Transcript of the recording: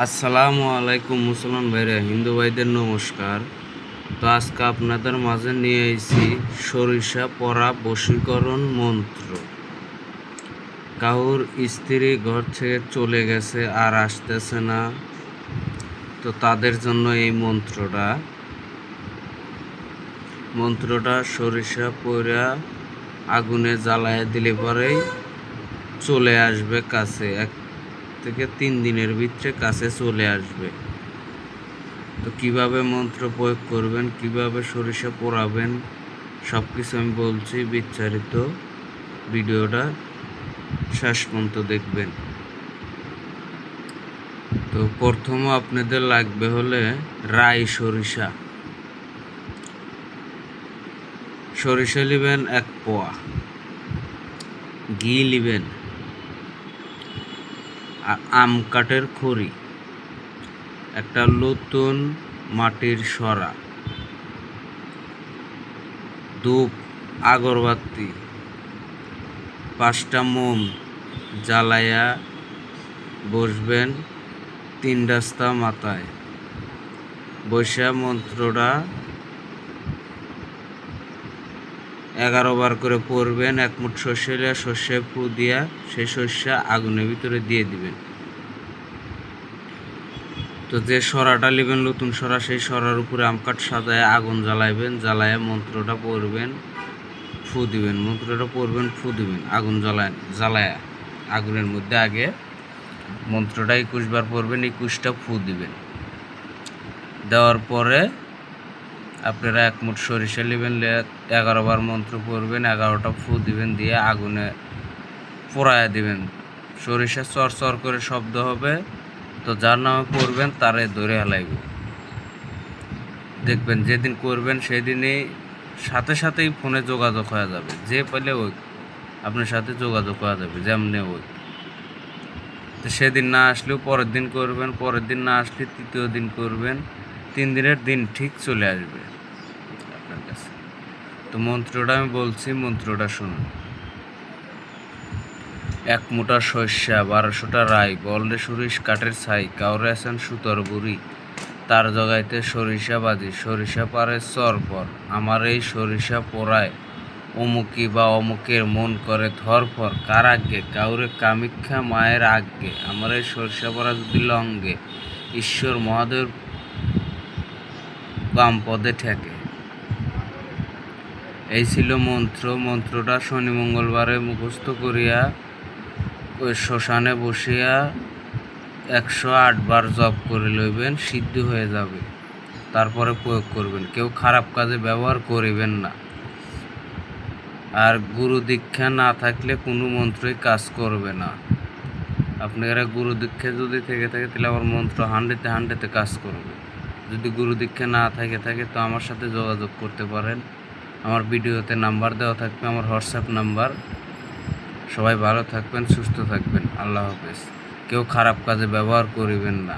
আসসালামু আলাইকুম মুসলমান ভাইরা, হিন্দু ভাইদের নমস্কার। তো আজকে আপনাদের মাঝে নিয়ে এসেছি সরিষা পরা বশীকরণ মন্ত্র। কাউর স্ত্রী ঘর থেকে চলে গেছে আর আসতেছে না, তো তাদের জন্য এই মন্ত্রটা সরিষা পরা আগুনে জ্বালায় দিলে পরেই চলে আসবে কাছে, 1 থেকে 3 দিনের ভিতরে কাছে চলে আসবে। তো কিভাবে মন্ত্র প্রয়োগ করবেন, কিভাবে সরিষা পোড়াবেন, সব কিছু আমি বলছি। বিস্তারিত ভিডিওটা শেষ পর্যন্ত দেখবেন। তো প্রথম আপনাদের লাগবে হলে রাই সরিষা নেবেন 1 পোয়া, ঘি নেবেন, আর আম কাঠের খড়ি, একটা নতুন মাটির সরা, ধূপ, আগরবাতি, 5টা মোম জ্বালাইয়া বসবেন 3 রাস্তা মাথায় বসে মন্ত্রটা 11 বার করে পড়বেন। 1 মুঠ সর্ষে ফু দিয়া সেই সর্ষে আগুনের ভিতরে দিয়ে দিবেন। তো যে সরাটা নেবেন নতুন সরা, সেই সরার উপরে আমকাঠ সাজায় আগুন জ্বালাইবেন, জ্বালায় মন্ত্রটা পড়বেন, ফু দিবেন। মন্ত্রটা পড়বেন, ফু দিবেন, আগুন জ্বালায় আগুনের মধ্যে আগে মন্ত্রটা 21 বার পড়বেন, 21টা ফু দিবেন। দেওয়ার পরে আপনারা 1 মুঠ সরিষা নেবেন, 11 বার মন্ত্র পড়বেন, 11টা ফু দিবেন, দিয়ে আগুনে পোড়ায়া দিবেন। সরিষা চর করে শব্দ হবে, তো যার নামে পড়বেন তারে ধরে হেলাইব। দেখবেন যেদিন করবেন সেদিনই সাথেই ফোনে যোগাযোগ হয়ে যাবে, যে পেলে ওই আপনার সাথে যোগাযোগ হয়ে যাবে, যেমনি ওই। তো সেদিন না আসলেও পরের দিন করবেন, পরের দিন না আসলে 3য় দিন করবেন, 3 দিনের দিন ঠিক চলে আসবে আপনার কাছে। তো মন্ত্রটা আমি বলছি, মন্ত্রটা শুনুন। 1 মুঠা সর্ষা, 1200টা রাই, বললে সরিষ কাঠের ছাই, কাউরে আছেন সুতর বুড়ি, তার জগাইতে সরিষা বাজি, সরিষা পারে চর পর, আমার এই সরিষা পোড়ায় অমুকি বা অমুকের মন করে ধরফর, কার আজ্ঞে, কাউরে কামিক্ষা মায়ের আজ্ঞে, আমার এই সরিষা পড়া যদি লঙ্গে, ঈশ্বর মহাদেব বাম পদে ঠেকে। এই ছিল মন্ত্রটা শনি মঙ্গলবারে মুখস্থ করিয়া ওই শ্মশানে বসিয়া 108 বার জপ করে লইবেন, সিদ্ধ হয়ে যাবে। তারপরে প্রয়োগ করবেন। কেউ খারাপ কাজে ব্যবহার করিবেন না। আর গুরু দীক্ষা না থাকলে কোনো মন্ত্রই কাজ করবে না। আপনারা গুরু দীক্ষা যদি থেকে থাকে তাহলে আমার মন্ত্র 100-তে কাজ করবে। যদি গুরু দীক্ষা না থাকে তো আমার সাথে যোগাযোগ করতে পারেন। আমার ভিডিওতে নাম্বার দেওয়া থাকবে, আমার হোয়াটসঅ্যাপ নাম্বার। সবাই ভালো থাকবেন, সুস্থ থাকবেন। আল্লাহ হাফেজ। কেউ খারাপ কাজে ব্যবহার করিবেন না।